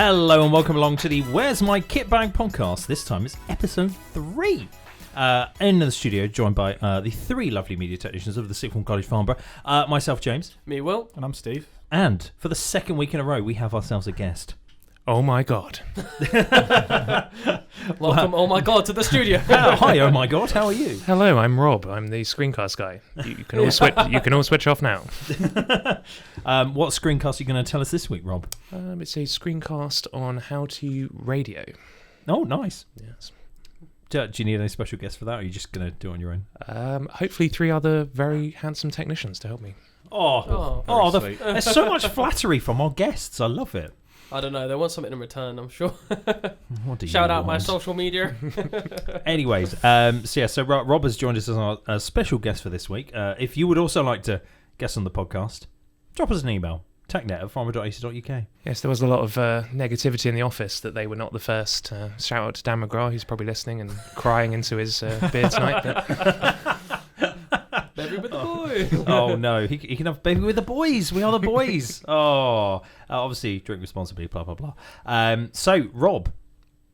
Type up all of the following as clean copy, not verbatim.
Hello and welcome along to the Where's My KitBag podcast. This time it's episode 3. In the studio, joined by the 3 lovely media technicians of the Sixth Form College Farnborough. Myself, James. Me, Will. And I'm Steve. And for the second week in a row, we have ourselves a guest. Oh my god. Welcome, oh my god, to the studio. Hi, oh my god, how are you? Hello, I'm Rob. I'm the Screencast guy. You can all switch. You can all switch off now. What screencast are you going to tell us this week, Rob? It's a screencast on how to radio. Oh, nice. Yes. Do you need any special guests for that, or are you just going to do it on your own? Hopefully 3 other very handsome technicians to help me. There's so much flattery from our guests. I love it. I don't know, they want something in return, I'm sure. What do you Shout out want? my social media. Anyways, so Rob has joined us as our special guest for this week. If you would also like to guest on the podcast, drop us an email, technet@farmer.ac.uk. Yes, there was a lot of negativity in the office that they were not the first. Shout out to Dan McGrath, who's probably listening and crying into his beer tonight. Baby with the boys. Oh no, he can have baby with the boys. We are the boys. Obviously drink responsibly. Blah blah blah. So Rob,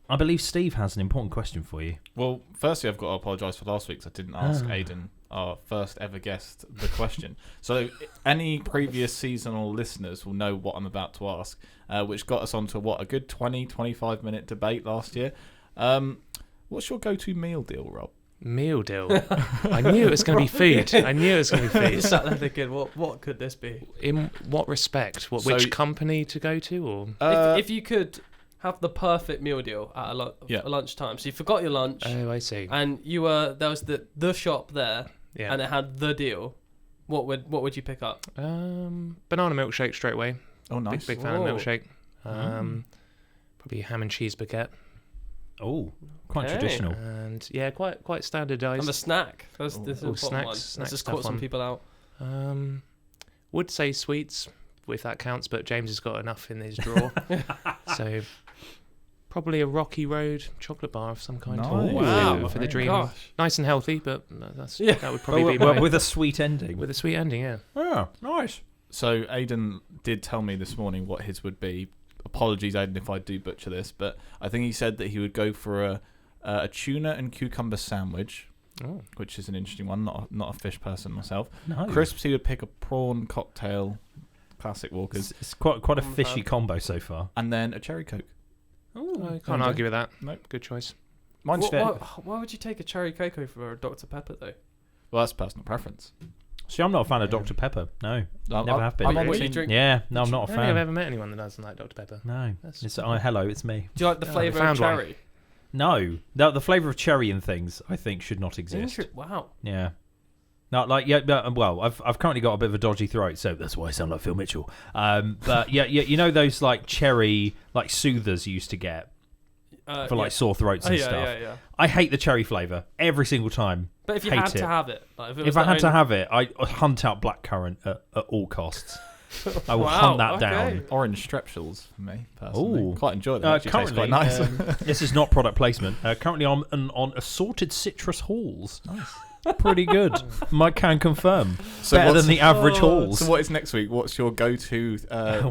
I believe Steve has an important question for you. Well, firstly, I've got to apologise for last week because I didn't ask Aidan, our first ever guest, the question. So any previous seasonal listeners will know what I'm about to ask, which got us onto a good 20-25 minute debate last year. What's your go-to meal deal, Rob? Meal deal. I knew it was going to be food. You sat there thinking, what could this be? In what respect? Which company to go to? Or If you could have the perfect meal deal at a lunchtime, so you forgot your lunch. Oh, I see. And there was the shop there, and it had the deal. What would you pick up? Banana milkshake straight away. Oh, nice. Big fan of milkshake. Probably ham and cheese baguette. Oh, quite traditional. And yeah, quite standardised. And a snack. This is snacks. Let's just caught some people out. Would say sweets, if that counts, but James has got enough in his drawer. So probably a Rocky Road chocolate bar of some kind. Nice. Wow. For the dream. Gosh. Nice and healthy, but that would probably be with a sweet ending. With a sweet ending, yeah. Oh, nice. So Aidan did tell me this morning what his would be. Apologies, Aidan, if I do butcher this, but I think he said that he would go for a tuna and cucumber sandwich, which is an interesting one. Not a fish person myself. No. Crisps, he would pick a prawn cocktail, classic Walkers. It's quite a fishy combo so far. And then a cherry coke. Oh, I can't argue with that. Nope. Good choice. Mine's fair. Why would you take a cherry cocoa for a Dr. Pepper, though? Well, that's personal preference. See, I'm not a fan of Dr. Pepper. No, never have been. I'm on What the you team. drink? Yeah, no, I'm not a I don't think I've fan. ever met anyone that doesn't like Dr. Pepper. No, hello, it's me. Do you like the flavour of found one. cherry? No, the flavour of cherry and things I think should not exist. Wow. Yeah. Well, I've currently got a bit of a dodgy throat, so that's why I sound like Phil Mitchell. But yeah, you know those like cherry like soothers you used to get for like sore throats and stuff. Yeah. I hate the cherry flavour every single time. But if you had to have it, like if I had to have it, I hunt out blackcurrant at all costs. I will hunt that down. Orange strepsils for me, personally. Ooh. Quite enjoy them. Actually tastes quite Currently, nice. this is not product placement. Currently on assorted citrus halls. Nice. Pretty good. Mike can confirm. So better than the average halls. So what is next week? What's your go-to?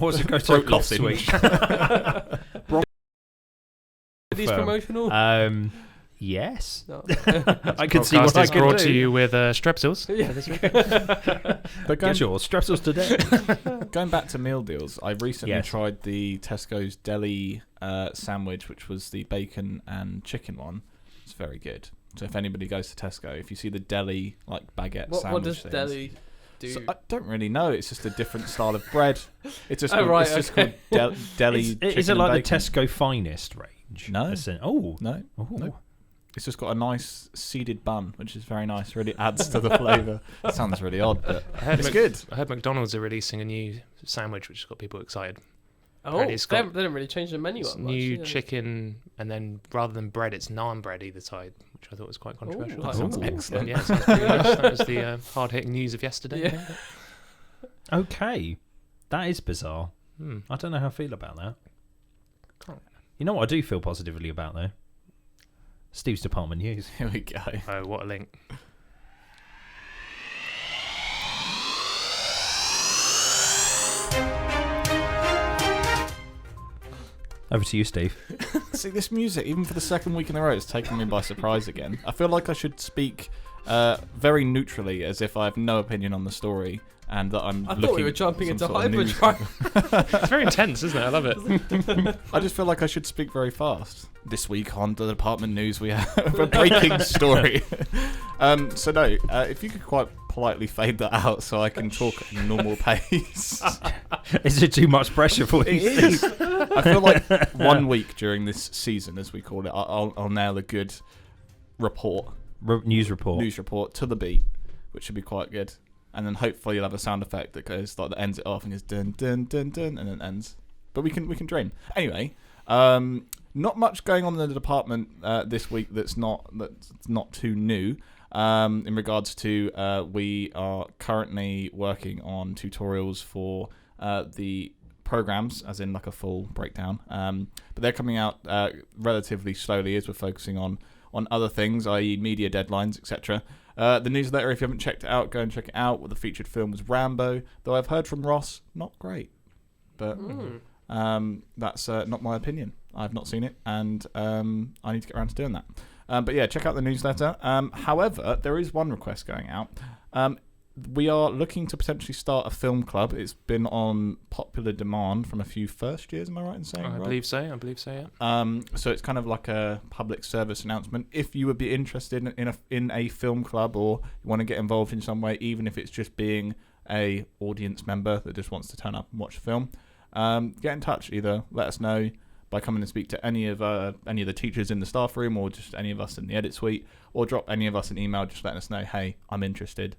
What's your go-to cough next week? Are these promotional? Yes. No. I can see what I is can brought do. to you with Strepsils. But Get your strepsils today. going back to meal deals, I recently Yes. tried the Tesco's deli sandwich, which was the bacon and chicken one. It's very good. So if anybody goes to Tesco, if you see the deli like baguette sandwich What does things, deli do? So I don't really know. It's just a different style of bread. It's just Is called deli chicken it like and the bacon. Tesco Finest range? No. No. No. It's just got a nice seeded bun, which is very nice. Really adds to the flavour. It sounds really odd, but it's good. I heard McDonald's are releasing a new sandwich, which has got people excited. Oh, it's they got didn't really change the menu up much. New chicken, and then rather than bread, it's naan bread either side, which I thought was quite controversial. that sounds excellent. excellent. Yeah, sounds pretty nice. That was the hard-hitting news of yesterday. Yeah. Okay. That is bizarre. I don't know how I feel about that. You know what I do feel positively about, though? Steve's Department News. Here we go. Oh, what a link. Over to you, Steve. See, this music, even for the second week in a row, it's taken me by surprise again. I feel like I should speak very neutrally, as if I have no opinion on the story, and that I thought we were jumping into hyperdrive. It's very intense, isn't it? I love it. I just feel like I should speak very fast. This week on the department news, we have a breaking story. So no, if you could quite politely fade that out so I can talk at a normal pace. Is it too much pressure for you? It is. I feel like 1 week during this season, as we call it, I'll nail a good report. News report to the beat, which should be quite good. And then hopefully you'll have a sound effect that goes like that ends it off and goes dun dun dun dun and then ends. But we can dream. Anyway, not much going on in the department this week that's not too new. In regards to we are currently working on tutorials for the programs, as in like a full breakdown. But they're coming out relatively slowly as we're focusing on other things, i.e. media deadlines, etc. The newsletter, if you haven't checked it out, go and check it out. The featured film was Rambo, though I've heard from Ross, not great. But that's not my opinion. I've not seen it, and I need to get around to doing that. But yeah, check out the newsletter. However, there is one request going out. We are looking to potentially start a film club. It's been on popular demand from a few first years, am I right in saying? I believe so, yeah. So it's kind of like a public service announcement. If you would be interested in a film club, or you want to get involved in some way, even if it's just being a audience member that just wants to turn up and watch a film, get in touch. Either let us know by coming and speak to any of the teachers in the staff room, or just any of us in the edit suite, or drop any of us an email just letting us know, hey, I'm interested.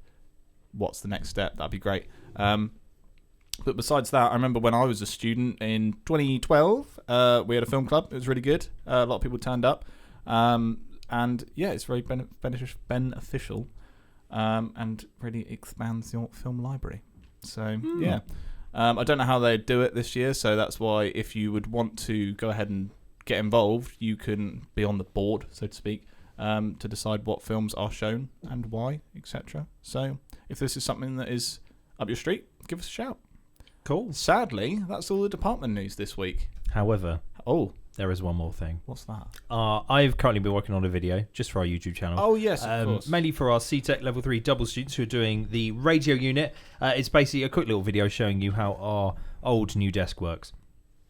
What's the next step? That'd be great. But besides that, I remember when I was a student in 2012, we had a film club. It was really good. A lot of people turned up. And yeah, it's very beneficial and really expands your film library. So yeah. I don't know how they do it this year, so that's why if you would want to go ahead and get involved, you can be on the board, so to speak, to decide what films are shown and why, etc. So if this is something that is up your street, give us a shout. Cool. Sadly, that's all the department news this week. However, there is one more thing. What's that? I've currently been working on a video just for our YouTube channel. Oh, yes, of course. Mainly for our CTEC Level 3 double students who are doing the radio unit. It's basically a quick little video showing you how our old new desk works.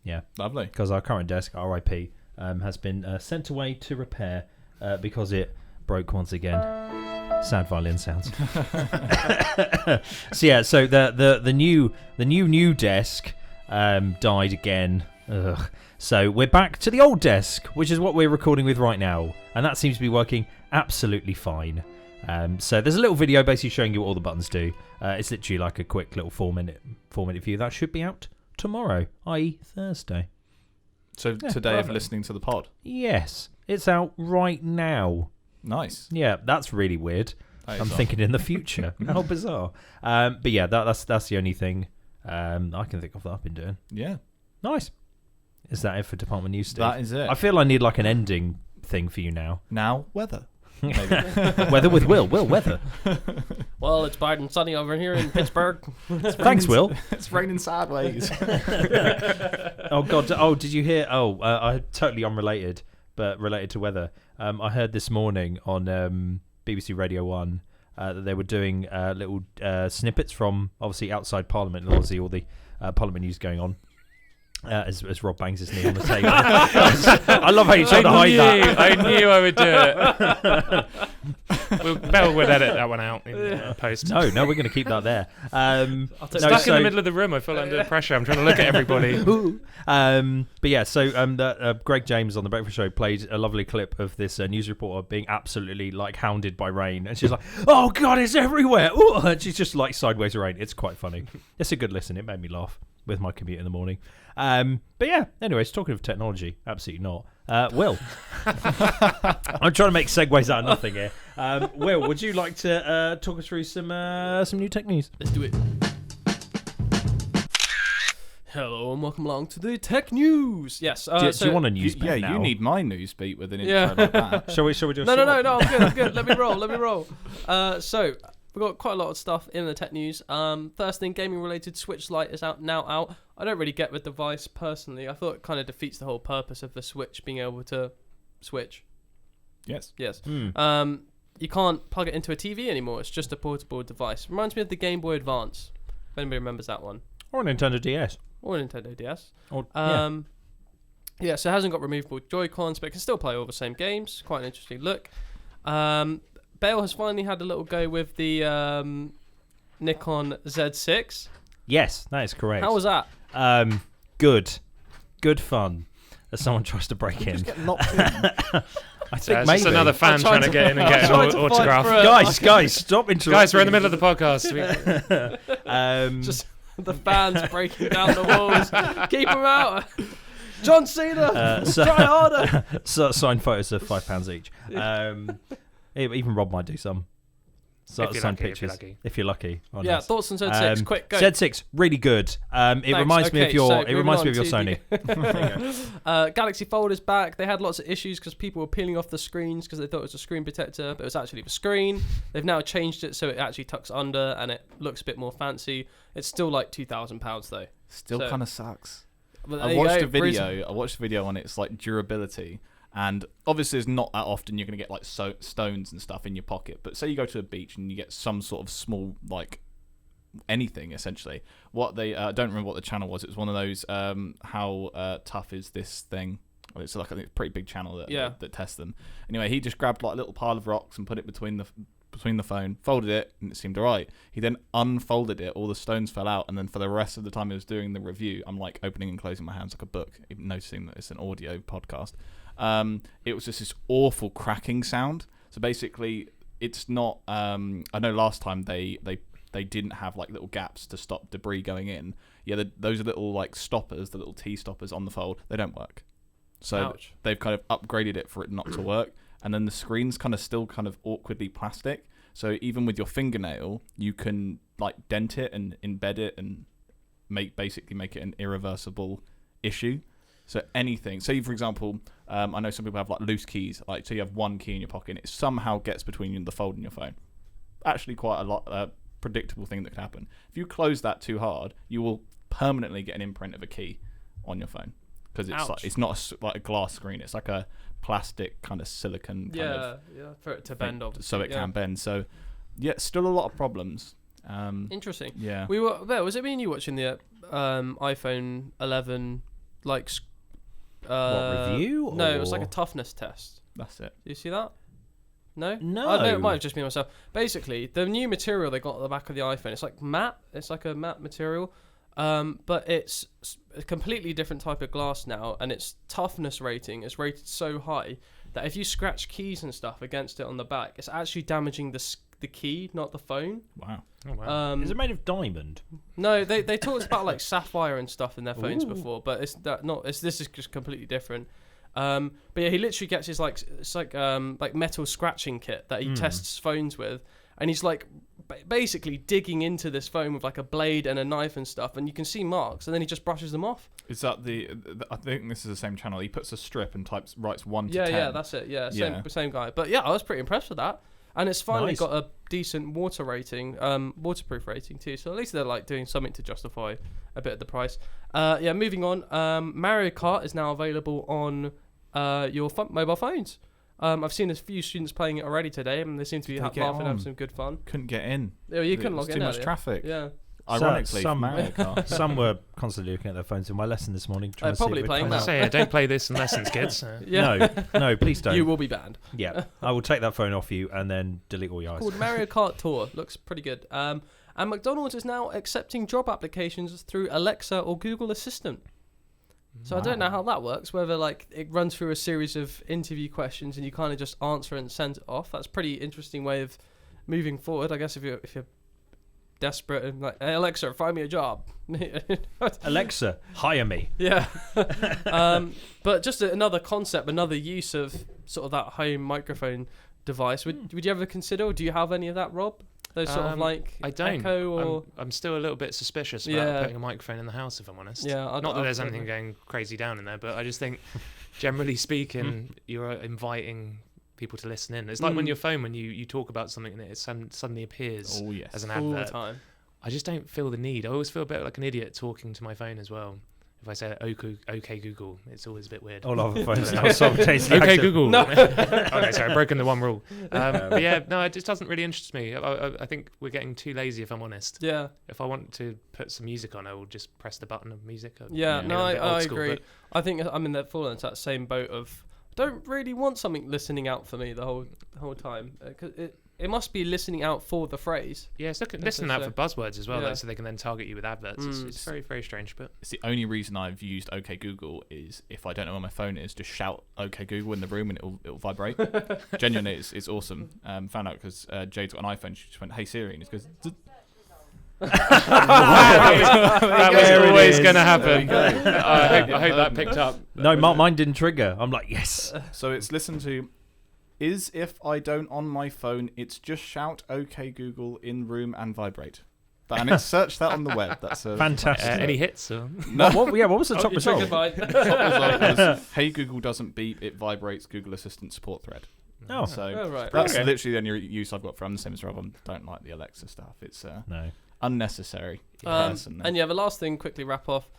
Yeah. Lovely. Because our current desk, RIP, has been sent away to repair because it broke once again. Sad violin sounds. So the new desk died again. Ugh. So we're back to the old desk, which is what we're recording with right now, and that seems to be working absolutely fine. So there's a little video basically showing you what all the buttons do. It's literally like a quick little 4-minute view. That should be out tomorrow, i.e. Thursday. So today of listening to the pod? Yes, it's out right now. Nice. Yeah, that's really weird. I'm thinking in the future. How bizarre. But yeah, that's the only thing I can think of that I've been doing. Yeah. Nice. Is that it for department news, Steve? That is it. I feel I need like an ending thing for you now. Now, weather. Weather with Will. Will, weather. Well, it's bright and sunny over here in Pittsburgh. Thanks, Will. It's raining sideways. Oh, God. Oh, did you hear? I totally unrelated, but related to weather. I heard this morning on BBC Radio 1 that they were doing little snippets from, obviously, outside Parliament, and obviously all the Parliament news going on. As Rob bangs his knee on the table. I love how you tried to hide that. I knew I would do it. Bell would edit that one out in post. No, we're going to keep that there. Stuck in the middle of the room, I feel under pressure. I'm trying to look at everybody. But yeah, so Greg James on the Breakfast Show played a lovely clip of this news reporter being absolutely like hounded by rain, and she's like, "Oh God, it's everywhere!" Ooh, and she's just like sideways rain. It's quite funny. It's a good listen. It made me laugh with my commute in the morning. But yeah, anyways, talking of technology, absolutely not. Will, I'm trying to make segues out of nothing here. Will, would you like to talk us through some new tech news? Let's do it. Hello and welcome along to the tech news. Yes. Do you want a news beat now? You need my news beat with an intro like that. Shall we do a No, I'm good. Let me roll. So, we've got quite a lot of stuff in the tech news. First thing, gaming-related Switch Lite is out. I don't really get the device personally. I thought it kind of defeats the whole purpose of the Switch being able to switch. Yes. You can't plug it into a TV anymore. It's just a portable device. Reminds me of the Game Boy Advance, if anybody remembers that one. Or a Nintendo DS. Or a Nintendo DS. Or, yeah, so it hasn't got removable Joy-Cons, but it can still play all the same games. Quite an interesting look. Bale has finally had a little go with the Nikon Z6. Yes, that is correct. How was that? Good fun. As someone tries to break in. Just get locked in. I think It's maybe. just another fan trying to get in and get an autograph. Guys, stop interrupting. Guys, we're in the middle of the podcast. Just the fans breaking down the walls. Keep them out. John Cena, try harder. Signed photos of £5 each. Even Rob might do some. Signed pictures if you're lucky. Oh, yeah, nice. thoughts on Z6? Quick, go. Z6, really good. It reminds me of your Sony. Galaxy Fold is back. They had lots of issues because people were peeling off the screens because they thought it was a screen protector, but it was actually the screen. They've now changed it so it actually tucks under and it looks a bit more fancy. It's still like £2,000 though. Still kind of sucks. Well, I watched a video on its like durability, and obviously it's not that often you're going to get like stones and stuff in your pocket, but say you go to a beach and you get some sort of small like anything essentially. What they I don't remember what the channel was. It was one of those how tough is this thing. Well, it's like a pretty big channel that tests them. Anyway, he just grabbed like a little pile of rocks and put it between the phone, folded it, and it seemed alright. He then unfolded it, all the stones fell out, and then for the rest of the time he was doing the review, I'm like opening and closing my hands like a book, even noticing that it's an audio podcast. It was just this awful cracking sound. So basically, it's not. I know last time they didn't have like little gaps to stop debris going in. Yeah, those little like stoppers, the little T stoppers on the Fold, they don't work. So they've kind of upgraded it for it not to work. And then the screen's kind of still kind of awkwardly plastic. So even with your fingernail, you can like dent it and embed it and basically make it an irreversible issue. So anything. Say for example, I know some people have like loose keys. Like so you have one key in your pocket and it somehow gets between the Fold and your phone. Actually quite a lot predictable thing that could happen. If you close that too hard, you will permanently get an imprint of a key on your phone. Because it's not like a glass screen. It's like a plastic kind of silicon kind of for it to bend off, so it can bend. So yeah, still a lot of problems. Interesting. Yeah, we were there. Was it me and you watching the iPhone 11 like what, review? No, it was like a toughness test. That's it. Do you see that? No, no. It might have just been myself. Basically, the new material they got at the back of the iPhone, it's like matte. It's like a matte material. But it's a completely different type of glass now, and its toughness rating is rated so high that if you scratch keys and stuff against it on the back, it's actually damaging the key, not the phone. Wow. Oh, wow. Is it made of diamond? No, they talked about like sapphire and stuff in their phones before, but this is just completely different. But yeah, he literally gets his like metal scratching kit that he tests phones with, and he's like basically digging into this phone with like a blade and a knife and stuff, and you can see marks, and then he just brushes them off. Is that the I think this is the same channel. He puts a strip and writes 1 to 10. Yeah, that's it. Yeah, same guy. But yeah, I was pretty impressed with that, and it's finally got a decent waterproof rating too. So at least they're like doing something to justify a bit of the price. Moving on. Mario Kart is now available on your mobile phones. I've seen a few students playing it already today, and they seem to be laughing and having some good fun. Couldn't get in. Yeah, you couldn't log in. Too much traffic. Yeah. Ironically, Mario Kart. Some were constantly looking at their phones in my lesson this morning. Probably playing that. Say, don't play this in lessons, kids. No, please don't. You will be banned. Yeah, I will take that phone off you and then delete all your eyes. Called Mario Kart Tour. Looks pretty good. And McDonald's is now accepting job applications through Alexa or Google Assistant. So I don't know how that works, whether like it runs through a series of interview questions and you kind of just answer and send it off. That's a pretty interesting way of moving forward, I guess, if you're desperate and like, hey, Alexa, find me a job. Alexa, hire me. Yeah. But just another concept, another use of sort of that home microphone device. Would you ever consider, or do you have any of that, Rob? Those sort of like I don't. Echo or I'm still a little bit suspicious about putting a microphone in the house, if I'm honest. Yeah, not that there's anything going crazy down in there, but I just think, generally speaking, you're inviting people to listen in. It's like when your phone, when you talk about something and it suddenly appears as an all the advert. time. I just don't feel the need. I always feel a bit like an idiot talking to my phone as well. If I say okay Google, it's always a bit weird. All our phones now simultaneously. Okay active. Google. No. Okay, sorry, I've broken the one rule. But yeah, no, it just doesn't really interest me. I think we're getting too lazy, if I'm honest. Yeah. If I want to put some music on, I will just press the button of music. Yeah, no, I'm a bit I old school, agree. but I think I'm in that falling into that same boat of don't really want something listening out for me the whole time. 'Cause it must be listening out for the phrase. yeah, so listen out for buzzwords as well, Yeah. like, so they can then target you with adverts. It's very, very strange, but It's the only reason I've used OK Google is if I don't know where my phone is, just shout OK Google in the room and it'll vibrate. Genuinely, it's awesome. Found out because Jade's got an iPhone. She just went, "Hey Siri," and it goes. that was There it always is. going to happen. There you go. I hope that picked up. No, mine didn't trigger. I'm like, yes. So it's listen to. Is if I don't on my phone, it's just shout OK Google in room and vibrate. And it's search that on the web. That's a Fantastic. Any hits? Or? What was the top you result? triggered mine. top result was, "Hey Google doesn't beep, it vibrates Google Assistant support thread." Oh, So Oh, right. that's Okay. literally the only use I've got for. I'm the same as Rob. I don't like the Alexa stuff. It's no. unnecessary. Personally. And yeah, the last thing, quickly wrap off.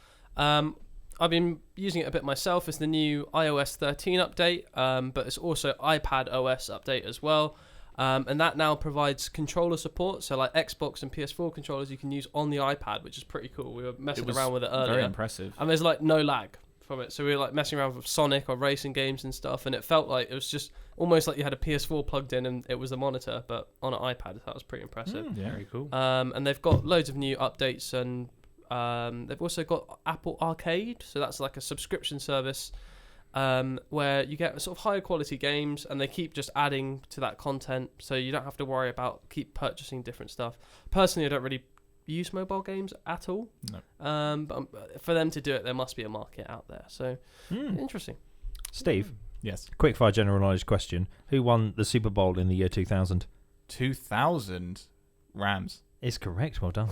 I've been using it a bit myself. It's the new iOS 13 update, but it's also iPad OS update as well. And that now provides controller support. So like Xbox and PS4 controllers you can use on the iPad, which is pretty cool. We were messing around with it earlier. Very impressive. And there's like no lag from it. So we were like messing around with Sonic or racing games and stuff. And it felt like it was just almost like you had a PS4 plugged in and it was a monitor, but on an iPad. That was pretty impressive. Yeah. Very cool. And they've got loads of new updates and they've also got Apple Arcade, so that's like a subscription service where you get sort of higher quality games and they keep just adding to that content, so you don't have to worry about keep purchasing different stuff. Personally, I don't really use mobile games at all. No. But for them to do it, there must be a market out there. So interesting. Steve, Yes. quickfire general knowledge question. Who won the Super Bowl in the year 2000? 2000 Rams. Is correct. Well done.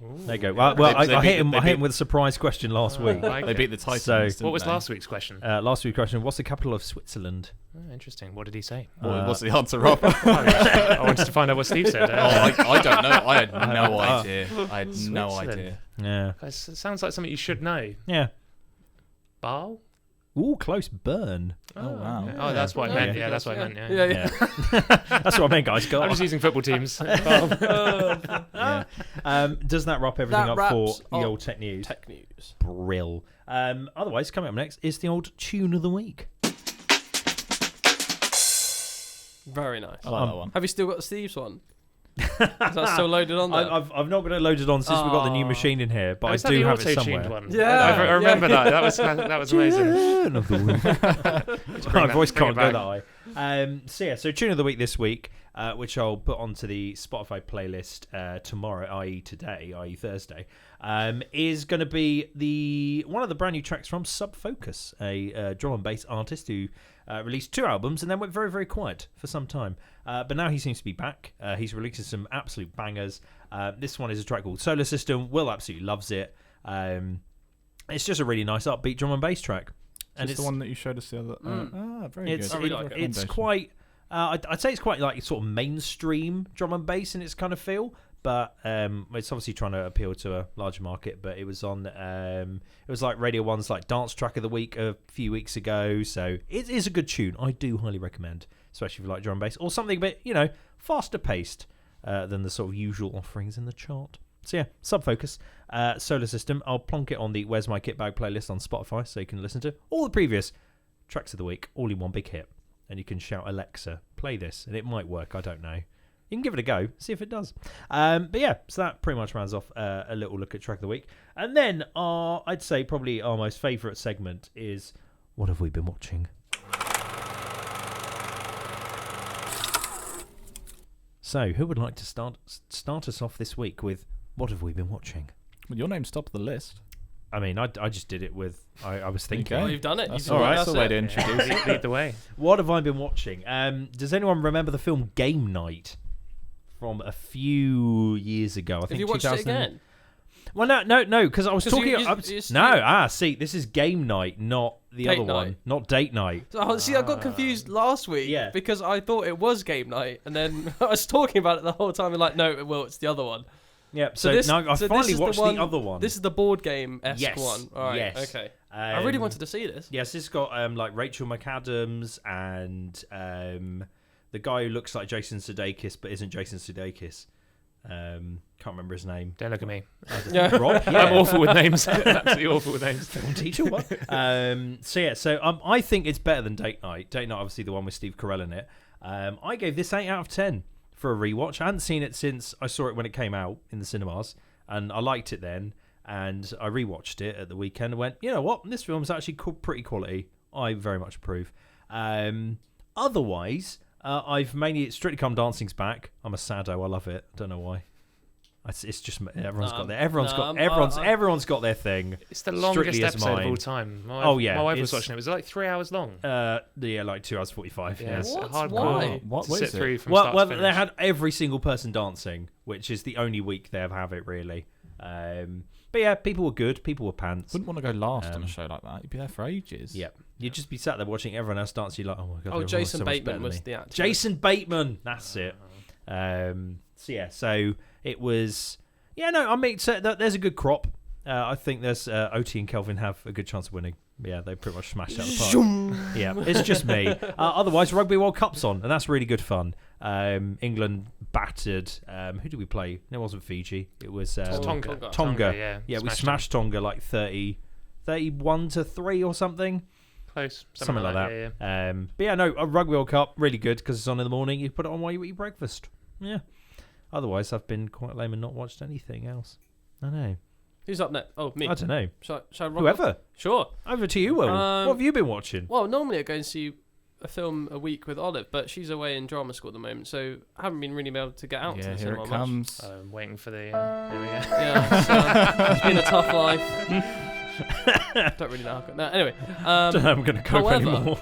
There you go. Well, I hit him with a surprise question last week. They beat the Titans. So- didn't What was they? last week's question? Last week's question, what's the capital of Switzerland? Oh, interesting. What did he say? What's the answer, Rob? I wanted to find out what Steve said. I don't know. I had no idea. I had no Switzerland. idea. Yeah. It sounds like something you should know. Yeah. Basel? Ooh, close burn. Oh, wow. Okay. Oh, that's what I Yeah. meant. Yeah, that's what I meant. Yeah. Yeah. That's what I meant, guys. I'm just using football teams. Yeah. Does that wrap everything That up for wraps the up old tech news? Tech news. Brill. Otherwise, coming up next is the old tune of the week. Very nice. I like that one. Have you still got Steve's one? Is that still loaded on there? I've not got it loaded on since we've got the new machine in here, but Oh, is I that do the have it auto-tuned somewhere. one? Yeah. I remember that. That was amazing. Tune of the week. My voice bring can't it go back. that high. So tune of the week this week, which I'll put onto the Spotify playlist tomorrow, i.e. today, i.e. Thursday, is going to be one of the brand new tracks from Subfocus, a drum and bass artist who released 2 albums and then went very, very quiet for some time. But now he seems to be back. He's releasing some absolute bangers. This one is a track called Solar System. Will absolutely loves it. It's just a really nice upbeat drum and bass track. And It's the one that you showed us the other. Very it's, good. I really like it. It's quite. I'd say it's quite like sort of mainstream drum and bass in its kind of feel, but it's obviously trying to appeal to a larger market. But it was on. It was like Radio 1's like dance track of the week a few weeks ago, so it is a good tune. I do highly recommend, especially if you like drum and bass or something a bit faster paced than the sort of usual offerings in the chart. So yeah, Subfocus, Solar System. I'll plonk it on the Where's My KitBag playlist on Spotify, so you can listen to all the previous tracks of the week, all in one big hit. And you can shout, Alexa, play this, and it might work. I don't know. You can give it a go, see if it does. But yeah, so that pretty much rounds off a little look at track of the week. And then I'd say probably our most favourite segment is What Have We Been Watching? So, who would like to start us off this week with What Have We Been Watching? Well, your name's top of the list. I mean, I just did it with... I was thinking... Okay. Oh, you've done it. That's You've all done right. it. That's the way to That's it. introduce it. Lead the way. What have I been watching? Does anyone remember the film Game Night from a few years ago? I think Have you watched it 2000 again? Well, no, because I was 'Cause talking. you- I was, you- no, see, this is Game Night, not the Date other one, night. not Date Night. Oh, see, I got confused last week Yeah. because I thought it was game night, and then I was talking about it the whole time, and like, no, well, it's the other one. Yeah, So so, this- now I so this finally is the watched one- the other one. This is the board game-esque Yes, one. All right, yes. okay. I really Um, wanted to see this. Yes, it's got like Rachel McAdams and the guy who looks like Jason Sudeikis but isn't Jason Sudeikis. Can't remember his name. Don't look at me. Yeah. Rob? I'm awful with names. Absolutely awful with names. Film teacher, what? So I think it's better than Date Night. Date Night, obviously the one with Steve Carell in it. I gave this 8 out of 10 for a rewatch. I hadn't seen it since I saw it when it came out in the cinemas, and I liked it then. And I rewatched it at the weekend and went, you know what? This film's actually pretty quality. I very much approve. Otherwise, I've mainly Strictly Come Dancing's back. I'm a sado. I love it. Don't know why. It's just everyone's got their everyone's got their thing. It's the longest Strictly as episode of mine. all time. Oh, yeah, My wife was it's- watching it. Was it like 3 hours long? Yeah, like 2 hours 45. Yeah, Yeah. it's What? hardcore Why? What to sit is it? through from Well, start to finish. they had every single person dancing, which is the only week they have it really. But yeah, people were good. People were pants. Wouldn't want to go last on a show like that. You'd be there for ages. Yeah, you'd just be sat there watching everyone else dance. You're like, oh my god. Oh, everyone's Jason so much better Bateman than was me. the actor. Jason Bateman. That's it. So it was. Yeah, no, I mean, so there's a good crop. I think there's OT and Kelvin have a good chance of winning. Yeah, they pretty much smashed out the park. Yeah, it's just me. Otherwise, Rugby World Cup's on, and that's really good fun. England battered. Who did we play? No, it wasn't Fiji. It was Tonga. Tonga. Yeah, We smashed Tonga like 31-3 or something. Close. Something like that. Yeah. But yeah, no, a Rugby World Cup, really good because it's on in the morning. You put it on while you eat your breakfast. Yeah. Otherwise, I've been quite lame and not watched anything else. I know. Who's up next? Oh, me. I don't know. Shall I rock Whoever. up? Sure. Over to you, Will. What have you been watching? Well, normally I go and see a film a week with Olive, but she's away in drama school at the moment, so I haven't been really able to get out to Yeah, the here cinema it much. comes. I'm waiting for the. Here we go. Yeah, it's been a tough life. Don't really know how. No, anyway. Don't know I'm going to cope however, anymore.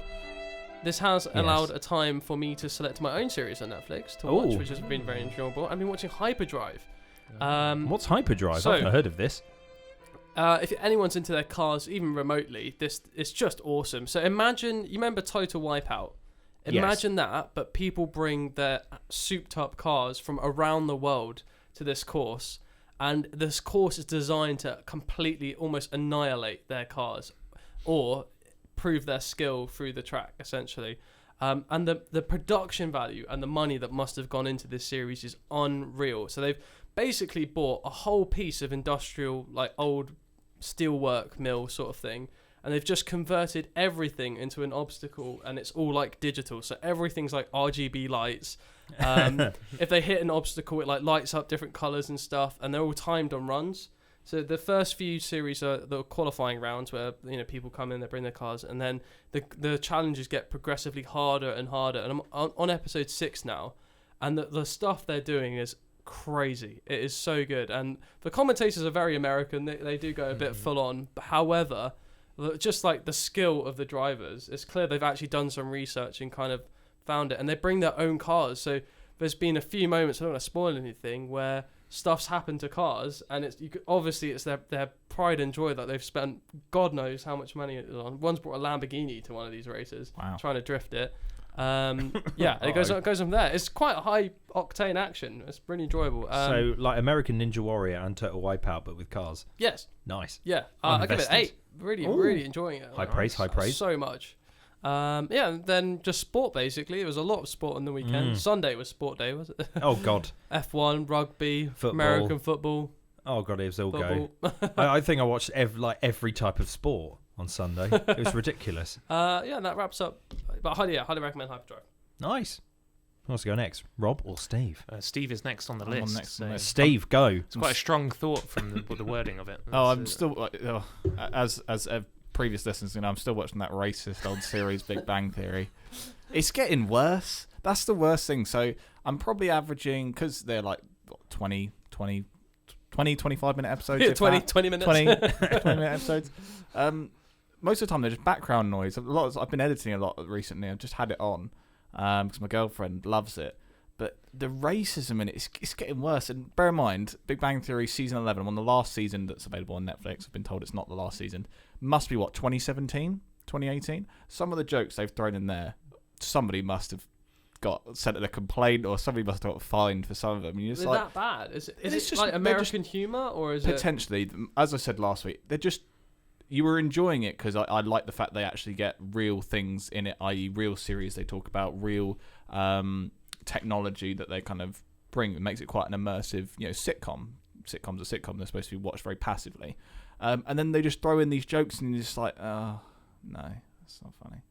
This has allowed a time for me to select my own series on Netflix to watch, Ooh. which has been very enjoyable. I've been watching Hyperdrive. What's Hyperdrive? so- I've not heard of this. If anyone's into their cars, even remotely, this is just awesome. So imagine, you remember Total Wipeout? Yes. Imagine that, but people bring their souped-up cars from around the world to this course, and this course is designed to completely, almost annihilate their cars, or prove their skill through the track, essentially. And the production value and the money that must have gone into this series is unreal. So they've basically bought a whole piece of industrial, like old steelwork mill sort of thing, and they've just converted everything into an obstacle, and it's all like digital. So everything's like RGB lights. If they hit an obstacle, it like lights up different colors and stuff, and they're all timed on runs. So the first few series are the qualifying rounds where people come in, they bring their cars, and then the challenges get progressively harder and harder. And I'm on episode 6 now, and the stuff they're doing is crazy. It is so good, and the commentators are very American. They do go a bit full on. However, just like the skill of the drivers, it's clear they've actually done some research and kind of found it, and they bring their own cars. So there's been a few moments, I don't want to spoil anything, where stuff's happened to cars, and obviously it's their pride and joy that they've spent God knows how much money on. One's brought a Lamborghini to one of these races, trying to drift it. Yeah, and it goes on from there. It's quite a high octane action. It's really enjoyable. So like American Ninja Warrior and Total Wipeout, but with cars. Yes. Nice. Yeah. I'm I give it invested. 8. Really enjoying it. High praise. So much. Yeah, and then just sport basically. It was a lot of sport on the weekend. Sunday was sport day, was it? Oh God. F1, rugby, Football. American football. Oh God, it was all Football. go. I think I watched every type of sport on Sunday. It was ridiculous. Yeah, and that wraps up. But highly recommend Hyperdrive. Nice. Who wants to go next? Rob or Steve? Steve is next on the I'm on list. next on so the list. Steve, go. It's quite a strong thought from the wording of it. Oh, I'm That's, still as previous listeners, I'm still watching that racist old series, Big Bang Theory. It's getting worse. That's the worst thing. So I'm probably averaging, because they're like 20, 25 minute episodes. Yeah, if 20 that. minutes. 20 minute episodes. Most of the time they're just background noise. I've been editing a lot recently. I've just had it on because my girlfriend loves it. But the racism in it, it's getting worse. And bear in mind, Big Bang Theory season 11, on the last season that's available on Netflix, I've been told it's not the last season, must be 2017? 2018. Some of the jokes they've thrown in there, somebody must have got sent a complaint, or somebody must have got fined for some of them. Is it that bad? Is it just like American humour, or is potentially, as I said last week, they're just, you were enjoying it because I like the fact they actually get real things in it, i.e. real series they talk about, real technology that they kind of bring. It makes it quite an immersive, sitcom. Sitcom's a sitcom. They're supposed to be watched very passively. And then they just throw in these jokes and you're just like, oh, no, that's not funny.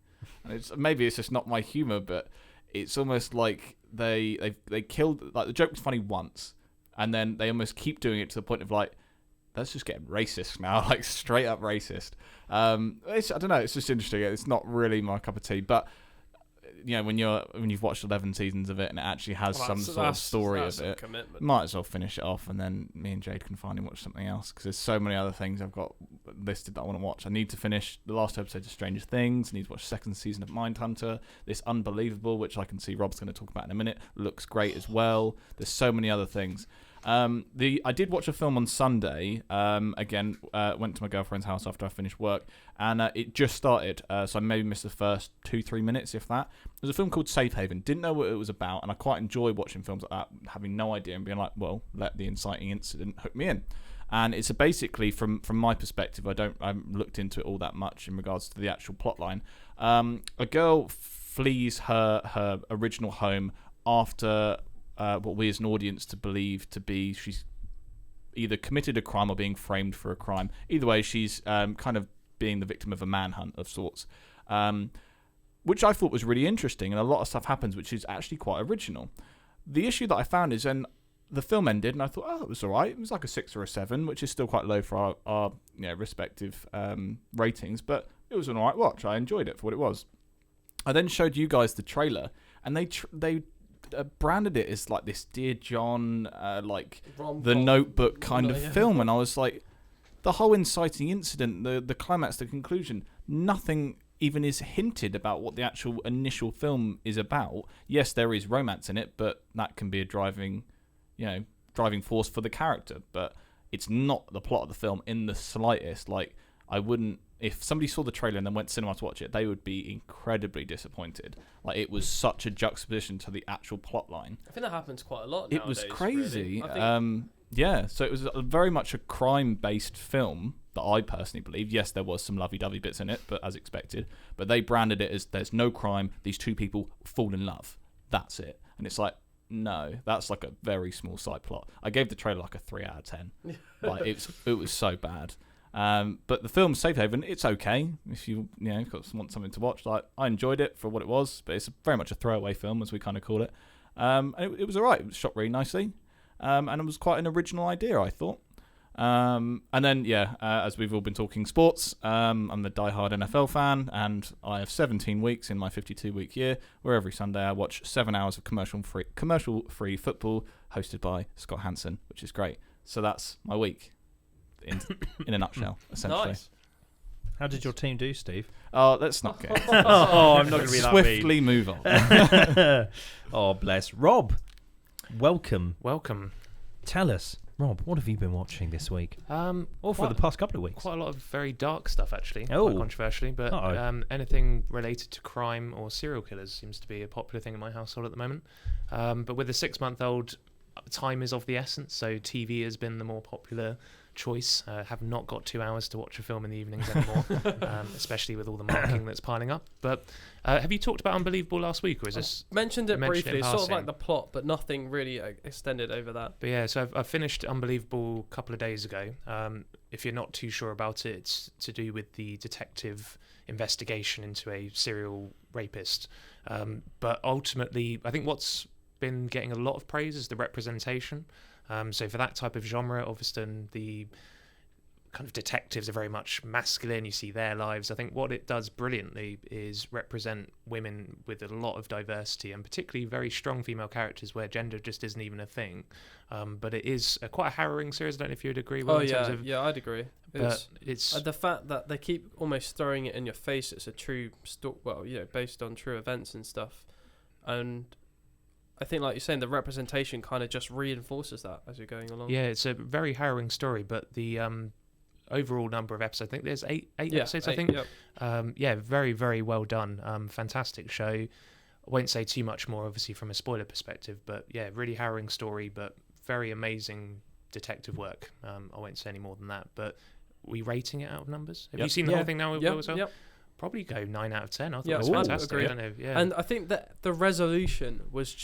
And maybe it's just not my humour, but it's almost like they killed, like the joke was funny once and then they almost keep doing it to the point of like, that's just getting racist now, like straight up racist. I don't know, it's just interesting. It's not really my cup of tea, but when you've watched 11 seasons of it and it actually has some sort of story of it, might as well finish it off, and then me and Jade can finally watch something else, because there's so many other things I've got listed that I want to watch. I need to finish the last episode of Stranger Things. I need to watch the second season of Mindhunter. This Unbelievable, which I can see Rob's going to talk about in a minute, looks great as well. There's so many other things. I did watch a film on Sunday. Again, went to my girlfriend's house after I finished work, and it just started, so I maybe missed the first 2-3 minutes, if that. There's a film called Safe Haven. Didn't know what it was about, and I quite enjoy watching films like that, having no idea and being like, well, let the inciting incident hook me in. And it's basically, from my perspective, I haven't looked into it all that much in regards to the actual plot line. A girl flees her original home after what we as an audience to believe to be she's either committed a crime or being framed for a crime. Either way, she's kind of being the victim of a manhunt of sorts, which I thought was really interesting, and a lot of stuff happens which is actually quite original. The issue that I found is when the film ended, and I thought, oh, it was all right. It was like a 6 or a 7, which is still quite low for our respective ratings, but it was an all right watch. I enjoyed it for what it was. I then showed you guys the trailer, and they branded it as like this Dear John, like the Notebook kind of film, and I was like, the whole inciting incident, the climax, the conclusion, nothing even is hinted about what the actual initial film is about. Yes, there is romance in it, but that can be a driving force for the character, but it's not the plot of the film in the slightest. Like, I wouldn't, if somebody saw the trailer and then went to cinema to watch it, they would be incredibly disappointed. Like, it was such a juxtaposition to the actual plot line. I think that happens quite a lot nowadays. It was crazy. Really. So it was very much a crime-based film that I personally believe. Yes, there was some lovey-dovey bits in it, but as expected. But they branded it as there's no crime, these two people fall in love. That's it. And it's like, no, that's like a very small side plot. I gave the trailer like a 3 out of 10. Like, it was so bad. But the film Safe Haven, it's okay if you want something to watch. Like, I enjoyed it for what it was, but it's very much a throwaway film, as we kind of call it. And it was alright. It was shot really nicely, and it was quite an original idea, I thought. And then as we've all been talking sports, I'm the diehard NFL fan, and I have 17 weeks in my 52-week year, where every Sunday I watch 7 hours of commercial-free football hosted by Scott Hansen, which is great. So that's my week. In a nutshell, essentially. Nice. How did your team do, Steve? Oh, let's not get I'm not going to be that mean. Swiftly move on. Oh, bless. Rob, welcome. Tell us, Rob, what have you been watching this week? Or for the past couple of weeks? Quite a lot of very dark stuff, actually. Oh. Quite controversially, but anything related to crime or serial killers seems to be a popular thing in my household at the moment. But with a 6-month-old, time is of the essence, so TV has been the more popular choice. Have not got 2 hours to watch a film in the evenings anymore, especially with all the marking that's piling up. But have you talked about Unbelievable last week, or is this mentioned it briefly? It's sort of like the plot, but nothing really extended over that. But yeah, so I've finished Unbelievable a couple of days ago. If you're not too sure about it, it's to do with the detective investigation into a serial rapist. But ultimately, I think what's been getting a lot of praise is the representation. So for that type of genre, obviously the kind of detectives are very much masculine. You see their lives. I think what it does brilliantly is represent women with a lot of diversity, and particularly very strong female characters where gender just isn't even a thing. But it is quite a harrowing series. I don't know if you'd agree with I'd agree. It's the fact that they keep almost throwing it in your face. It's a true based on true events and stuff. And I think, like you're saying, the representation kind of just reinforces that as you're going along. Yeah, it's a very harrowing story, but the overall number of episodes. I think there's eight Yeah, episodes. 8, I think. yep. Very, very well done. Fantastic show. I won't say too much more, obviously, from a spoiler perspective, but yeah, really harrowing story, but very amazing detective work. I won't say any more than that. But we rating it out of numbers? Have you seen the whole thing now as well? Yep. Probably go 9 out of 10. I thought Yeah, it was fantastic. agreed. I don't know. Yeah. And I think that the resolution was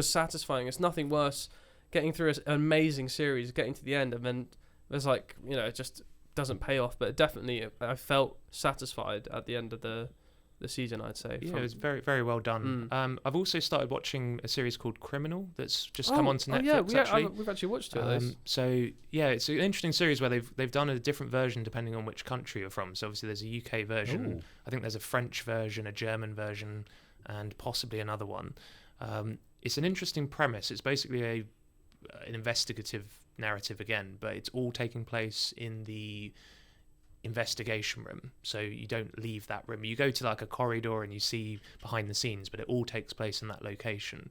satisfying. It's nothing worse getting through an amazing series, getting to the end, and then there's like, it just doesn't pay off. But definitely, I felt satisfied at the end of the season, I'd say. Yeah, it was very, very well done. I've also started watching a series called Criminal that's just come onto Netflix. Actually. We've actually watched two of those. So yeah, it's an interesting series where they've done a different version depending on which country you're from. So obviously there's a UK version. Ooh. I think there's a French version, a German version, and possibly another one. It's an interesting premise. It's basically an investigative narrative again, but it's all taking place in the investigation room, so you don't leave that room. You go to like a corridor and you see behind the scenes, but it all takes place in that location.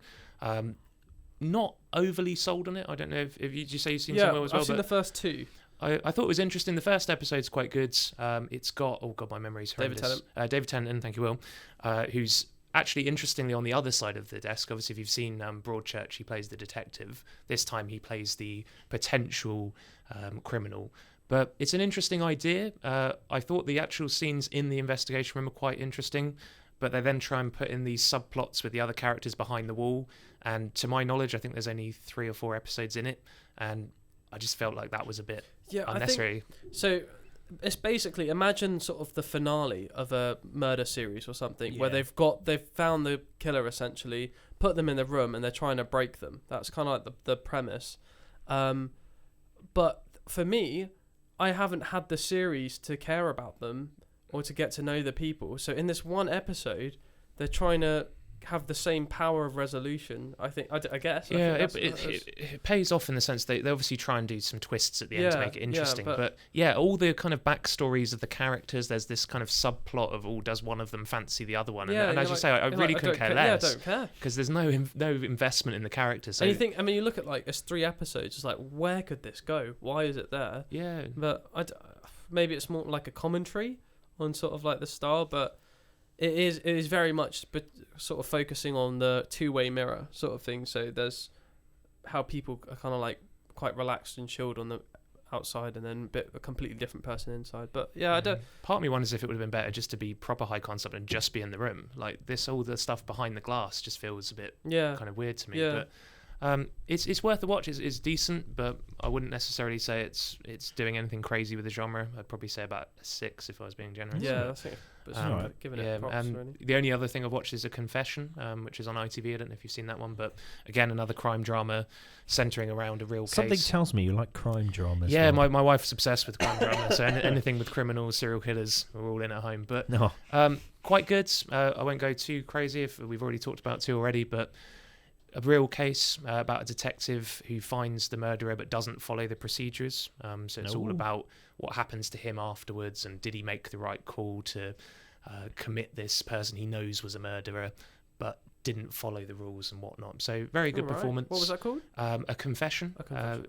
Not overly sold on it. I don't know if you'd say you've seen some as well. I've seen the first two. I thought it was interesting. The first episode's quite good. It's got my memory's horrendous. David Tennant, thank you, Will, who's actually interestingly on the other side of the desk. Obviously, if you've seen Broadchurch, he plays the detective. This time he plays the potential criminal. But it's an interesting idea. I thought the actual scenes in the investigation room are quite interesting, but they then try and put in these subplots with the other characters behind the wall. And to my knowledge, I think there's only 3 or 4 episodes in it. And I just felt like that was a bit unnecessary. So it's basically, imagine sort of the finale of a murder series or something, where they've found the killer essentially, put them in the room, and they're trying to break them. That's kind of like the premise. But for me, I haven't had the series to care about them or to get to know the people. So in this one episode, they're trying to have the same power of resolution. I guess. Yeah, it pays off in the sense they obviously try and do some twists at the end to make it interesting. But all the kind of backstories of the characters, there's this kind of subplot of, does one of them fancy the other one? And as you say, I really couldn't care less. Yeah, I don't care. Because there's no investment in the characters. So and you think, you look at like, it's 3 episodes, it's like, where could this go? Why is it there? Yeah. But maybe it's more like a commentary on sort of like the style, but it is very much sort of focusing on the two-way mirror sort of thing. So there's how people are kind of like quite relaxed and chilled on the outside, and then a completely different person inside. But yeah, I don't. Part of me wonders if it would have been better just to be proper high concept and just be in the room. Like this, all the stuff behind the glass just feels a bit kind of weird to me. Yeah. But it's worth a watch. It's decent, but I wouldn't necessarily say it's doing anything crazy with the genre. I'd probably say about a 6 if I was being generous. Yeah, I think. Giving it props, really. The only other thing I've watched is A Confession, which is on ITV. I don't know if you've seen that one, but again, another crime drama centering around a real case. Something tells me you like crime dramas. Yeah, my wife's obsessed with crime drama, so anything with criminals, serial killers, we're all in at home. But quite good. I won't go too crazy if we've already talked about 2 already, but a real case about a detective who finds the murderer but doesn't follow the procedures. So it's all about what happens to him afterwards, and did he make the right call to commit this person he knows was a murderer but didn't follow the rules and whatnot. So very good performance. What was that called? A Confession.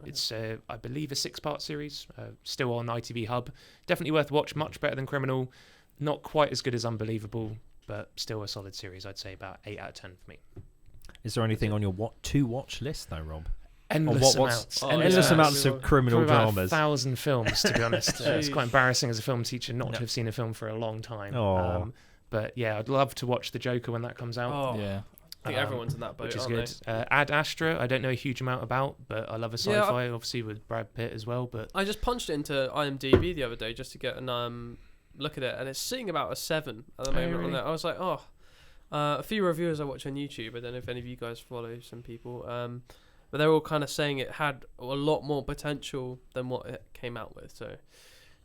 It's I believe a 6-part series, still on ITV Hub. Definitely worth a watch. Much better than Criminal. Not quite as good as Unbelievable, but still a solid series. I'd say about 8 out of 10 for me. Is there anything on your to-watch list though, Rob? Endless amounts. Endless amounts of criminal dramas. dramas. 1,000 films, to be honest. It's quite embarrassing as a film teacher not to have seen a film for a long time. But yeah, I'd love to watch The Joker when that comes out. Oh, yeah. I think everyone's in that boat, which is good. Ad Astra, I don't know a huge amount about, but I love a sci-fi, obviously with Brad Pitt as well. But I just punched it into IMDb the other day just to get an look at it, and it's sitting about a 7 at the moment. Really? On that. I was like, a few reviewers I watch on YouTube. I don't know if any of you guys follow some people, but they're all kind of saying it had a lot more potential than what it came out with. So,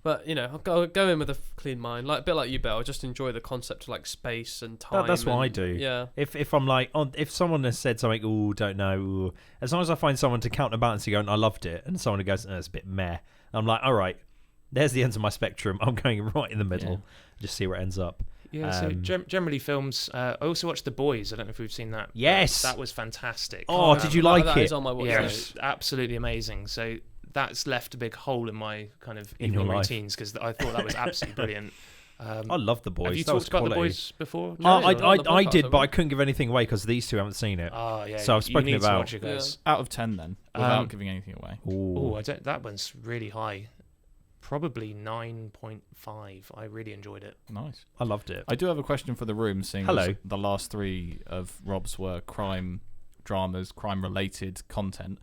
but I'll go in with a clean mind, like a bit like you, Belle. Just enjoy the concept of like space and time. That's what I do. Yeah. If I'm like, if someone has said something, don't know, as long as I find someone to counterbalance and go, I loved it, and someone who goes, it's a bit meh, I'm like, all right, there's the ends of my spectrum. I'm going right in the middle. Just see where it ends up. Yeah, so generally films. I also watched The Boys. I don't know if we've seen that. Yes, that was fantastic. Oh, did you like it? That is on my watch list. Absolutely amazing. So that's left a big hole in my kind of In your evening life. routines because I thought that was absolutely brilliant. I love The Boys. Have you That was talked about The quality. Boys before? No, I it's on the I podcast, did, but I haven't couldn't give anything away because these two haven't seen it. Oh yeah. So I've spoken you need about- to watch it, guys. Out of 10 then, without Um, giving anything away. Oh, Ooh. I don't. That one's really high. Probably 9.5. I really enjoyed it. Nice. I loved it. I do have a question for the room, seeing Hello. as the last 3 of Rob's were crime dramas, crime-related content.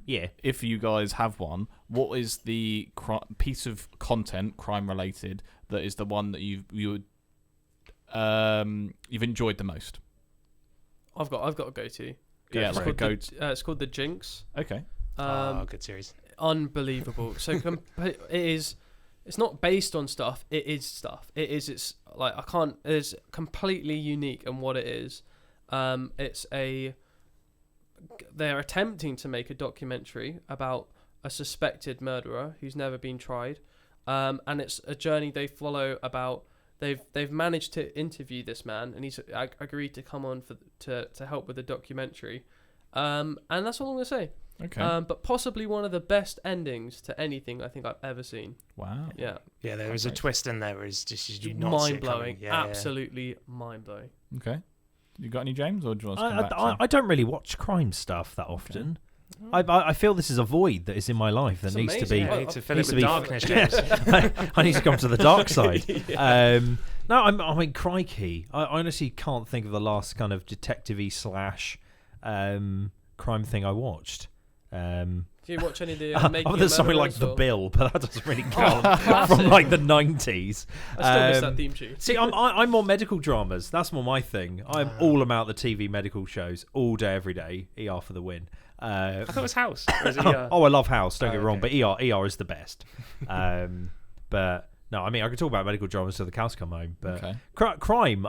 Yeah. If you guys have one, what is the piece of content, crime-related, that is the one that you've enjoyed the most? I've got a go-to. Yeah, It's like a called go. it's called The Jinx. Okay. Good series. Unbelievable. So it's not based on stuff. It is stuff. It's like it's completely unique in what it is. They're attempting to make a documentary about a suspected murderer who's never been tried, and it's a journey they follow about. They've managed to interview this man, and he's agreed to come on to help with the documentary, and that's all I'm gonna say. Okay. But possibly one of the best endings to anything I think I've ever seen. Wow. Yeah, Yeah, there is a twist in there. Is just you not mind blowing. Yeah, Absolutely mind blowing. Okay. You got any, James, or do you want us to come back to I don't really watch crime stuff that often. I feel this is a void that is in my life that It's needs to be. amazing. Yeah, you need to fill it needs with to be- darkness, James. I need to come to the dark side. No, I mean, crikey. I honestly can't think of the last kind of detective-y / crime thing I watched. Do you watch any of the Other Making a than something like Murderers The or- Bill, but that doesn't really count classic. from like the 90s. I still miss that Um, theme tune. See, I'm more medical dramas. That's more my thing. I'm all about the TV medical shows all day, every day. ER for the win. I thought it was House. Or is it, Oh, I love House. Don't get me wrong, okay. but ER is the best. But no, I mean, I could talk about medical dramas till the cows come home. But Okay. crime,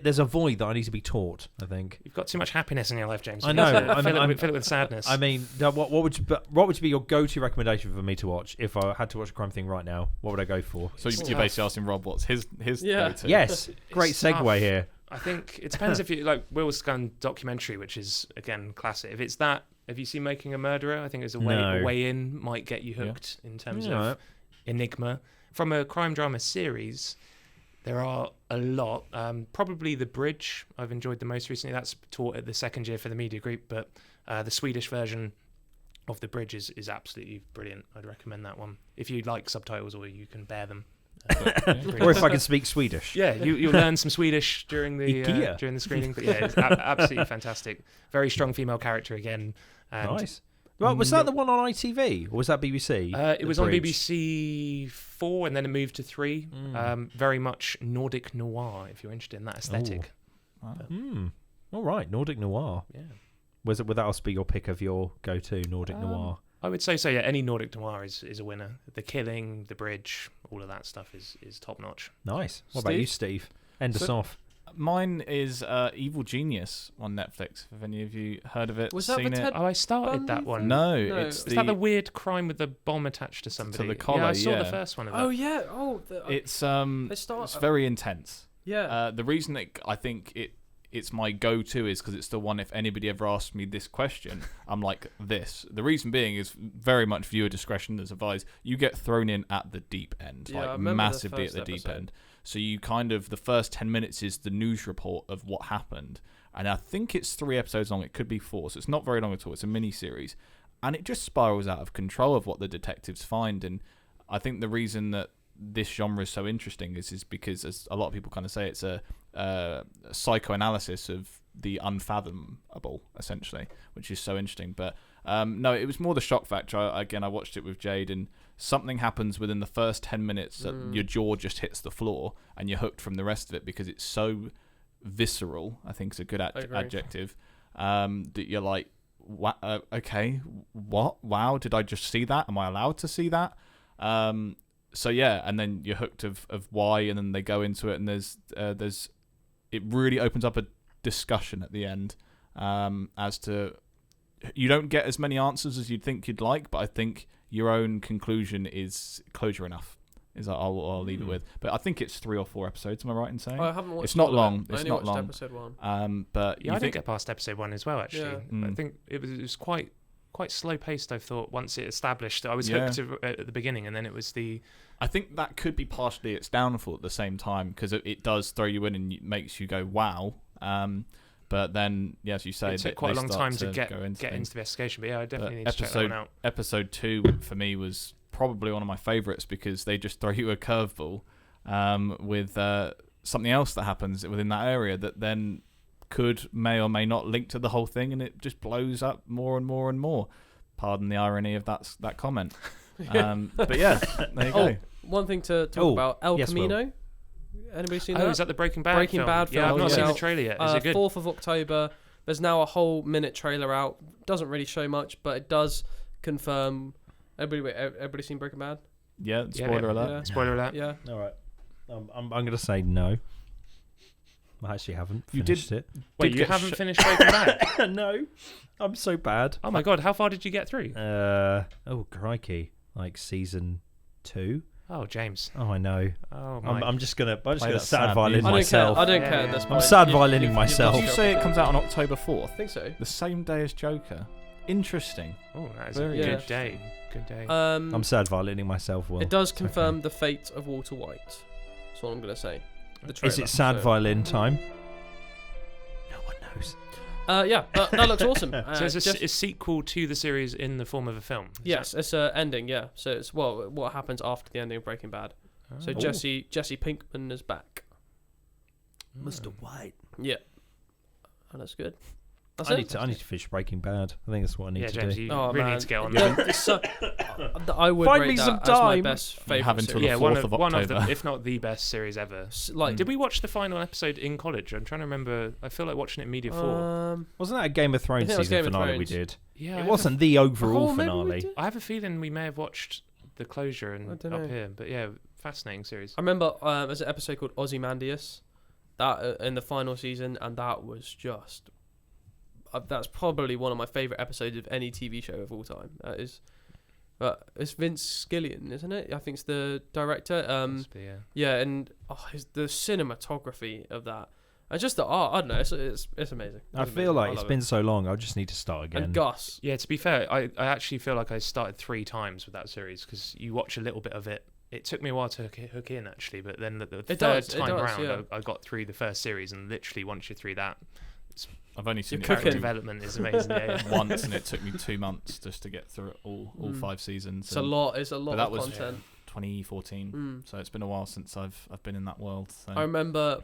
there's a void that I need to be taught. I think. You've got too much happiness in your life, James. I You know. need to I'm- fill it with sadness. I mean, what would be your go-to recommendation for me to watch if I had to watch a crime thing right now? What would I go for? So you're basically asking Rob what's his Yeah. go-to. Yes, great It's segue tough. here. I think it depends if you like Will's Gun documentary, which is again classic. If it's that, have you seen Making a Murderer? I think it's a No. way in might get you hooked in terms Yeah. of enigma. From a crime drama series, there are a lot. Probably The Bridge I've enjoyed the most recently. That's taught at the second year for the media group, but the Swedish version of The Bridge is absolutely brilliant. I'd recommend that one if you like subtitles or you can bear them. Or if I can speak Swedish. Yeah, you'll learn some Swedish during the Ikea. screening. But yeah, it's absolutely fantastic. Very strong female character again. And Nice. Well, was that the one on ITV or was that BBC? It was on Bridge? BBC 4 and then it moved to 3. Very much Nordic noir, if you're interested in that aesthetic. All right, Nordic noir. Yeah, Would that also be your pick of your go-to Nordic noir? I would say so. Yeah, any Nordic noir is a winner. The Killing, The Bridge, all of that stuff is top notch. Nice. What about you, Steve? End us So- off. Mine is Evil Genius on Netflix. Have any of you heard of it? Was that seen the it? Ted Oh, I started that Bundy one. thing? No, No. it's Is that the weird crime with the bomb attached to somebody? the collar, Yeah, I saw yeah. the first one of that. Oh yeah. It's start- it's very intense. Yeah. The reason that I think it's my go-to is because it's the one. If anybody ever asks me this question, I'm like this. The reason being is very much viewer discretion is advised. You get thrown in at the deep end, Yeah, I like remember the massively at first the deep episode. end. So you kind of the first 10 minutes is the news report of what happened, and I think it's 3 episodes long. It could be 4, so it's not very long at all. It's a mini series, and it just spirals out of control of what the detectives find. And I think the reason that this genre is so interesting is because, as a lot of people kind of say, it's a psychoanalysis of the unfathomable, essentially, which is so interesting. But no, it was more the shock factor. I watched it with Jade, and something happens within the first 10 minutes that your jaw just hits the floor, and you're hooked from the rest of it because it's so visceral. I think is a good agree. adjective. That you're like, okay, what? Wow, did I just see that? Am I allowed to see that? So yeah, and then you're hooked of why, and then they go into it, and there's it really opens up a discussion at the end as to you don't get as many answers as you'd think you'd like, but I think your own conclusion is closure enough. Is I'll leave it with, but I think it's 3 or 4 episodes. Am I right in saying? I haven't watched It's not all of long. it. I It's only not watched long. episode 1. But Yeah, I you didn't think get past episode 1 as well. Actually, Yeah. I think it was quite quite slow paced. I thought once it established, I was Yeah. hooked at the beginning, and then it was the I think that could be partially its downfall at the same time, because it does throw you in and makes you go wow. But then, yeah, as you say, it took quite a long time to get into the investigation. But yeah, I definitely need to check that one out. Episode 2 for me was probably one of my favourites, because they just throw you a curveball with something else that happens within that area that then may or may not link to the whole thing, and it just blows up more and more and more. Pardon the irony of that comment. But yeah, there you go. One thing to talk about, El Camino. Will. Anybody seen that? Is that the Breaking Bad film? Bad film. Yeah, I've not yeah. seen the trailer yet. Is it good? 4th of October. There's now a whole minute trailer out. Doesn't really show much, but it does confirm. Everybody seen Breaking Bad? Yeah, spoiler alert. Yeah. Spoiler alert. Yeah. All right. I'm going to say no. I actually haven't finished it. Wait, you haven't finished Breaking Bad? No. I'm so bad. Oh my god, how far did you get through? Oh, crikey. Like season 2? Oh, James. Oh, I know. Oh my. I'm just gonna that sad sad violin music. myself. I don't care at this point. I'm sad violining myself. Did you say it comes out on October 4th? I think so. The same day as Joker. Interesting. Oh, that is Very a good good. day. Good day. I'm sad violining myself, Will. It does It's confirm okay. the fate of Walter White. That's all I'm going to say. The Is trailer, it sad so- violin time? No one knows. Yeah, that looks awesome. So it's a sequel to the series in the form of a film. Yes, it's an ending. Yeah, so it's what happens after the ending of Breaking Bad. So Oh. Jesse Pinkman is back. Mr. White. Yeah, and that's good. That's I it. need to finish Breaking Bad. I think that's what I need Yeah, to James, do. you Oh, really man. need to get on Yeah, that. so, I would Find rate me that some as my time. best You favorite have until series. the Yeah, 4th of one of October. the, if not the best series ever. Like, Did we watch the final episode in college? I'm trying to remember. I feel like watching it in Media 4. Wasn't that a Game of Thrones I think it was season Game of finale we Thrones. did? Yeah, It wasn't the overall Oh, maybe we finale. did. I have a feeling we may have watched the closure I and don't up know. here, but yeah, fascinating series. I remember there's an episode called Ozymandias that in the final season, and that was just that's probably one of my favorite episodes of any TV show of all time. That is, it's Vince Gilligan, isn't it? I think it's the director. Must be, yeah. Yeah, and the cinematography of that, and just the art. I don't know. It's amazing. I It's feel amazing. like I it's love been it. so long. I just need to start again. And Gus. Yeah, to be fair, I actually feel like I started 3 times with that series, because you watch a little bit of it. It took me a while to hook in, actually, but then the third time round, yeah. I got through the first series, and literally once you're through that, I've only seen You're it cooking. character development is amazing. Yeah. once, and it took me 2 months just to get through it all 5 seasons. It's a and lot. It's a lot but that of was content. 2014, so it's been a while since I've been in that world. So. I remember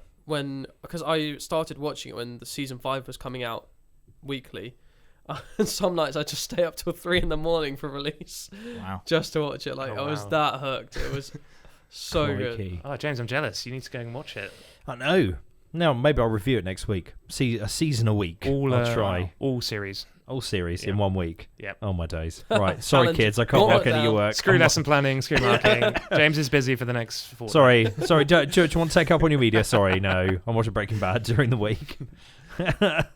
because I started watching it when the season 5 was coming out weekly. And some nights I just stay up till 3 a.m. for release Wow. just to watch it. Like Oh, I was wow. that hooked. It was so good. Crikey. Oh, James, I'm jealous. You need to go and watch it. I know. Now maybe I'll review it next week. See a season a week. I'll try all series. all series Yeah. in 1 week. Yep. Oh my days. Right. Sorry, Challenge. kids. I can't Gauntlet work any of your down. work. Screw I'm- lesson planning, screw marking. James is busy for the next 4 Sorry. Do you want to take up on your media? Sorry, no. I'm watching Breaking Bad during the week.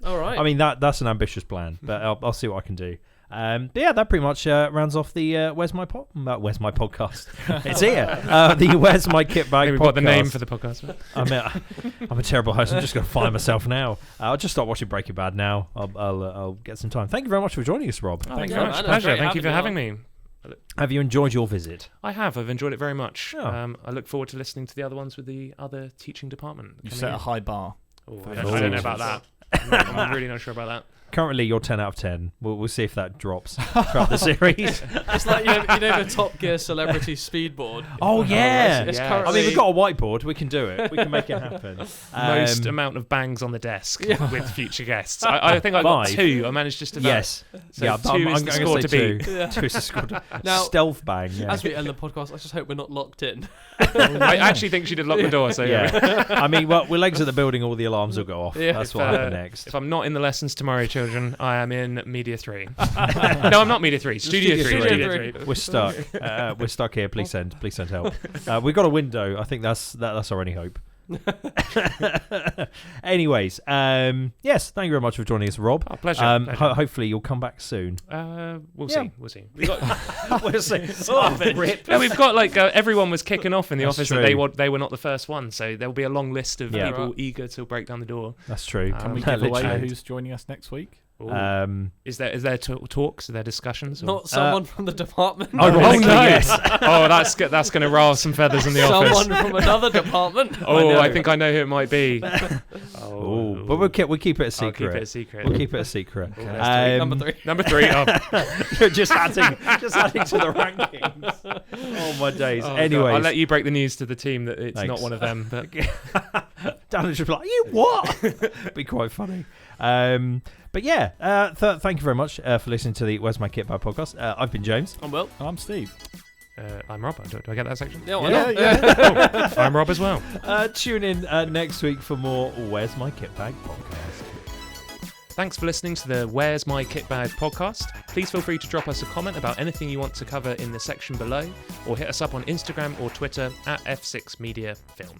All right. I mean that's an ambitious plan, but I'll see what I can do. But yeah, that pretty much rounds off the Where's My Podcast? It's here. The Where's My KitBag podcast. We've got the name for the podcast. I'm a terrible host. I'm just going to fire myself now. I'll just start watching Breaking Bad now. I'll get some time. Thank you very much for joining us, Rob. Oh, thank you Yeah, very much. man, it was Pleasure. great Thank you for having having me. Have you enjoyed your visit? I have. I've enjoyed it very much. Oh. I look forward to listening to the other ones with the other teaching department. You coming set in. a high bar. Oh, for I the don't know next about series. that. I'm really not sure about that. Currently, you're 10 out of 10. We'll see if that drops throughout the series. it's like you know the Top Gear celebrity speedboard. Oh, yeah. It's Yeah. I currently, mean, we've got a whiteboard. We can do it. We can make it happen. Most amount of bangs on the desk with future guests. I think I got 5. 2. I managed just about. Yes. So yeah, 2 is the gonna score say to beat. 2. Yeah. 2 is the score to Now- Stealth bang, yeah. as we end the podcast, I just hope we're not locked in. I actually think she did lock the door. So Yeah. I mean, well, we'll exit the building, all the alarms will go off. Yeah. That's If, what happened next. If I'm not in the lessons tomorrow, children, I am in Media 3. No, I'm not Media 3. Studio 3. Studio Studio 3. 3. We're stuck. We're stuck here. Please send help. We've got a window. I think that's our only hope. Anyways, yes, thank you very much for joining us, Rob. Oh, pleasure. Pleasure. Hopefully you'll come back soon. We'll Yeah. see. We'll see. We've got, We'll see. Oh, rip. yeah, we've got like everyone was kicking off in the That's office true. that they were not the first one, so there will be a long list of Yeah. people Right. eager to break down the door. That's true. Can Can we Um, give away literally. who's joining us next week? Is there talks? Are there discussions? Or? Not someone from the department. Ironically, yes. Oh, that's going to rile some feathers in the office. Someone from another department. Oh, I think I know who it might be. But we'll keep it a secret. I'll keep it a secret. We'll keep it a secret. Number three. You're just adding to the rankings. Oh my days. Anyway, I'll let you break the news to the team that it's Thanks. not one of them. But Dan is just like, you what? Be quite funny. But yeah, thank you very much for listening to the Where's My KitBag podcast. I've been James. I'm Will. I'm Steve. I'm Rob. Do I get that section? Yeah, why not? Oh, I'm Rob as well. Tune in next week for more Where's My KitBag podcast. Thanks for listening to the Where's My KitBag podcast. Please feel free to drop us a comment about anything you want to cover in the section below, or hit us up on Instagram or Twitter at F6 Media Film.